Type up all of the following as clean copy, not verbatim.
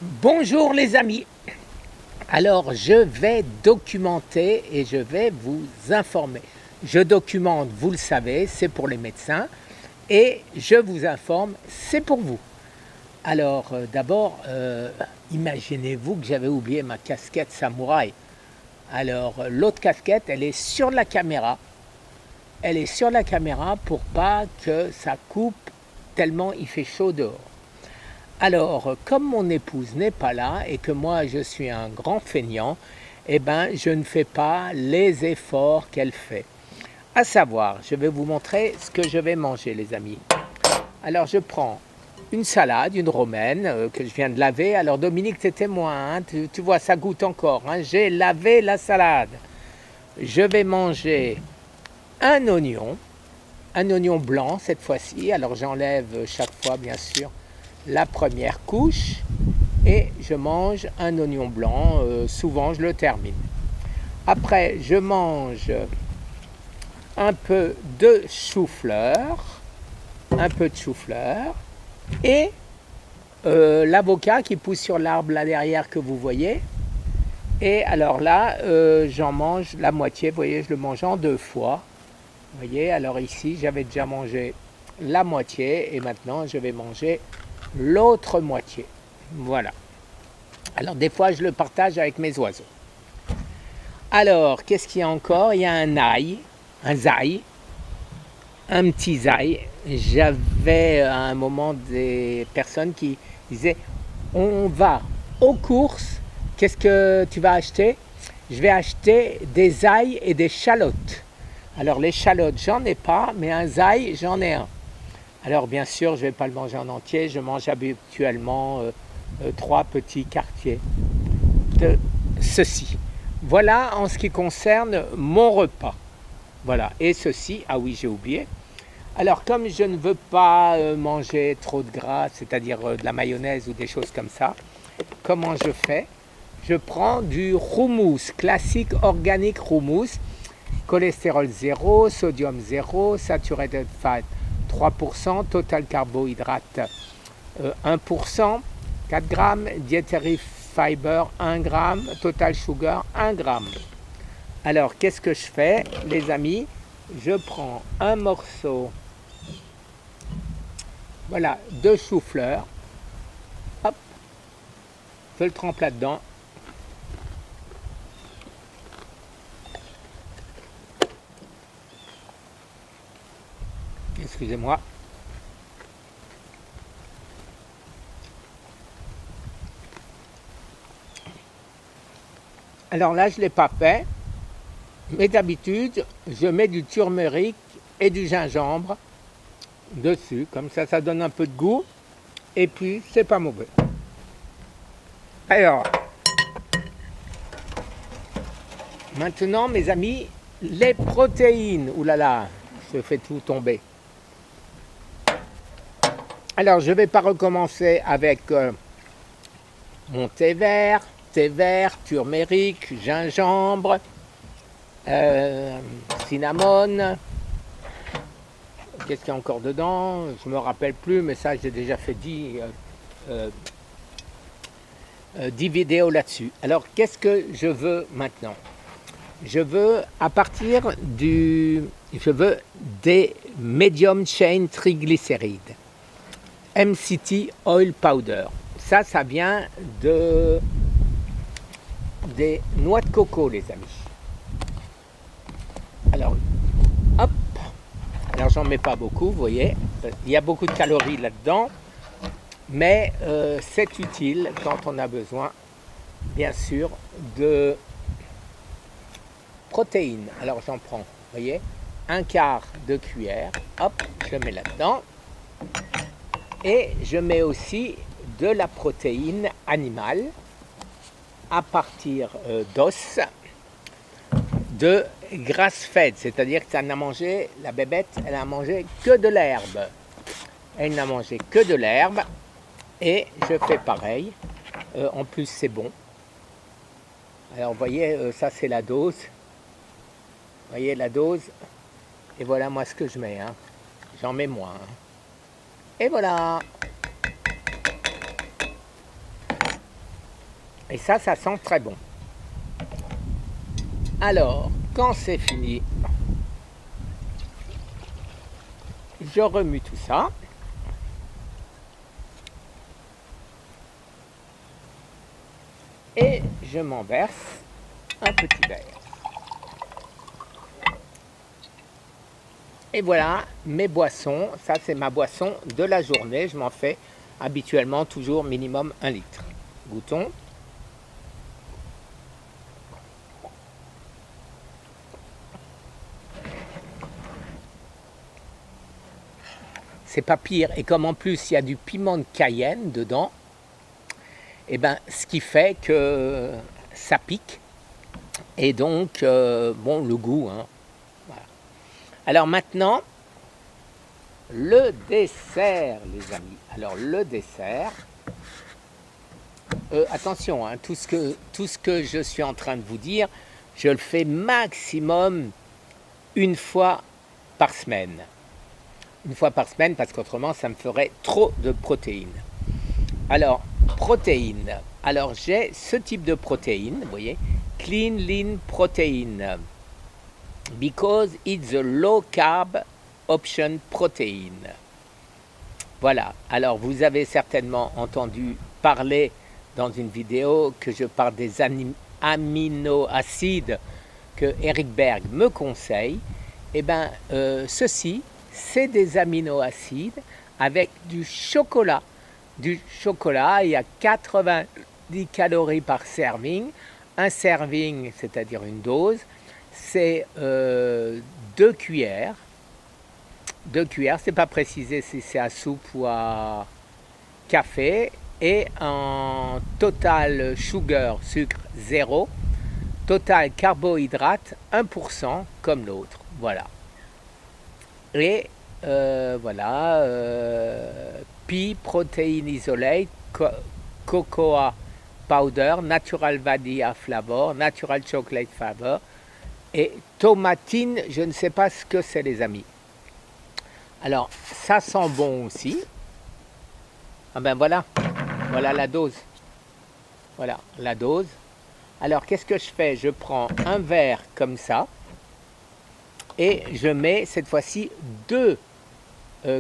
Bonjour les amis. Alors je vais documenter et je vais vous informer. Je documente, vous le savez, c'est pour les médecins et je vous informe, c'est pour vous. Alors d'abord, imaginez-vous que j'avais oublié ma casquette samouraï. Alors l'autre casquette, elle est sur la caméra. Elle est sur la caméra pour pas que ça coupe tellement il fait chaud dehors. Alors, comme mon épouse n'est pas là et que moi je suis un grand feignant, eh ben, je ne fais pas les efforts qu'elle fait. À savoir, je vais vous montrer ce que je vais manger, les amis. Alors, je prends une salade, une romaine que je viens de laver. Alors, Dominique, t'es témoin, hein, tu vois, ça goûte encore. Hein, j'ai lavé la salade. Je vais manger un oignon blanc cette fois-ci. Alors, j'enlève chaque fois, bien sûr, la première couche et je mange un oignon blanc, souvent je le termine. Après je mange un peu de chou-fleur, et l'avocat qui pousse sur l'arbre là derrière que vous voyez. Et alors là, j'en mange la moitié, vous voyez, je le mange en deux fois. Vous voyez, alors ici j'avais déjà mangé la moitié et maintenant je vais manger l'autre moitié. Voilà. Alors des fois je le partage avec mes oiseaux. Alors qu'est-ce qu'il y a encore? Il y a un zaï, un petit zaï. J'avais à un moment des personnes qui disaient on va aux courses, qu'est-ce que tu vas acheter? Je vais acheter des ails et des chalotes. Alors les chalotes j'en ai pas, mais un zaï j'en ai un. Alors bien sûr, je ne vais pas le manger en entier, je mange habituellement 3 petits quartiers de ceci. Voilà en ce qui concerne mon repas. Voilà, et ceci, ah oui, j'ai oublié. Alors comme je ne veux pas manger trop de gras, c'est-à-dire de la mayonnaise ou des choses comme ça, comment je fais? Je prends du houmous, classique organique houmous, cholestérol 0, sodium 0, saturated fat 3%, total carbohydrate 1%, 4 grammes, dietary fiber 1 gramme, total sugar 1 gramme. Alors qu'est-ce que je fais, les amis? Je prends un morceau, voilà, de chou-fleur, hop, je le trempe là-dedans. Excusez-moi. Alors là, je ne l'ai pas fait, mais d'habitude, je mets du turmeric et du gingembre dessus. Comme ça donne un peu de goût. Et puis, c'est pas mauvais. Alors, maintenant, mes amis, les protéines. Ouh là là, je fais tout tomber. Alors, je ne vais pas recommencer avec mon thé vert, turmeric, gingembre, cinnamon. Qu'est-ce qu'il y a encore dedans? Je ne me rappelle plus, mais ça, j'ai déjà fait 10 vidéos là-dessus. Alors, qu'est-ce que je veux maintenant? Je veux, des medium chain triglycérides. MCT oil powder. Ça vient des noix de coco, les amis. Alors, hop. Alors, j'en mets pas beaucoup, vous voyez. Il y a beaucoup de calories là-dedans. Mais c'est utile quand on a besoin, bien sûr, de protéines. Alors, j'en prends, vous voyez, un quart de cuillère. Hop, je mets là-dedans. Et je mets aussi de la protéine animale à partir d'os de grass-fed, c'est-à-dire que ça n'a mangé, la bébête, elle a mangé que de l'herbe. Elle n'a mangé que de l'herbe et je fais pareil. En plus, c'est bon. Alors, vous voyez, ça c'est la dose. Vous voyez la dose. Et voilà moi ce que je mets. Hein. J'en mets moins. Hein. Et voilà. Et ça sent très bon. Alors, quand c'est fini, je remue tout ça. Et je m'en verse un petit verre. Et voilà mes boissons. Ça, c'est ma boisson de la journée. Je m'en fais habituellement toujours minimum 1 litre. Goûtons. C'est pas pire. Et comme en plus il y a du piment de Cayenne dedans, et ben, ce qui fait que ça pique. Et donc, bon, le goût. Hein, voilà. Alors maintenant, le dessert, les amis. Alors le dessert, attention, hein, tout ce que je suis en train de vous dire, je le fais maximum une fois par semaine. Une fois par semaine, parce qu'autrement, ça me ferait trop de protéines. Alors, protéines. Alors, j'ai ce type de protéines, vous voyez, Clean Lean Protein, because it's a low carb option protein. Voilà. Alors, vous avez certainement entendu parler dans une vidéo que je parle des aminoacides que Eric Berg me conseille. Eh bien, ceci, c'est des aminoacides avec du chocolat. Du chocolat, il y a 90 calories par serving. Un serving, c'est-à-dire une dose, c'est 2 cuillères. 2 cuillères, c'est pas précisé si c'est à soupe ou à café. Et en total sugar, sucre 0. Total carbohydrate 1% comme l'autre. Voilà. Et voilà, pea protein isolate, cocoa powder, natural vanilla flavor, natural chocolate flavor et tomatine, je ne sais pas ce que c'est les amis. Alors ça sent bon aussi. Ah ben voilà, voilà la dose. Voilà la dose. Alors qu'est-ce que je fais? Je prends un verre comme ça et je mets cette fois-ci 2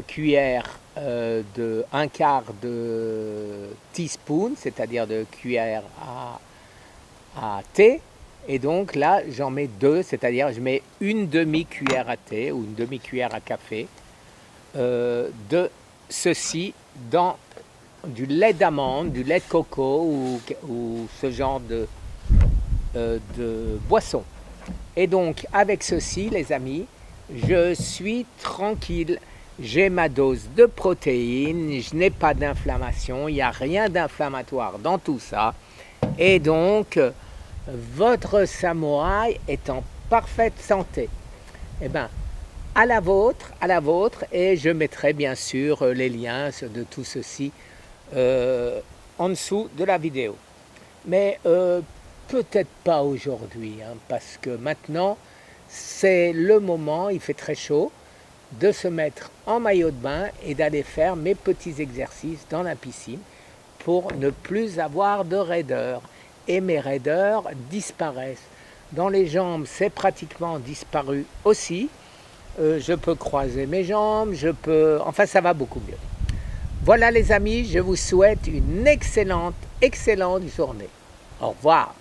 cuillères de 1/4 de teaspoon, c'est-à-dire de cuillère à thé. Et donc là, j'en mets 2, c'est-à-dire je mets une demi-cuillère à thé ou une demi-cuillère à café de ceci dans du lait d'amande, du lait de coco ou ce genre de boisson. Et donc, avec ceci, les amis, je suis tranquille. J'ai ma dose de protéines, je n'ai pas d'inflammation, il n'y a rien d'inflammatoire dans tout ça. Et donc, votre samouraï est en parfaite santé. Eh bien, à la vôtre, et je mettrai bien sûr les liens de tout ceci en dessous de la vidéo. Mais peut-être pas aujourd'hui, hein, parce que maintenant, c'est le moment, il fait très chaud, de se mettre en maillot de bain et d'aller faire mes petits exercices dans la piscine pour ne plus avoir de raideur. Et mes raideurs disparaissent. Dans les jambes, c'est pratiquement disparu aussi. Je peux croiser mes jambes, enfin ça va beaucoup mieux. Voilà les amis, je vous souhaite une excellente journée. Au revoir.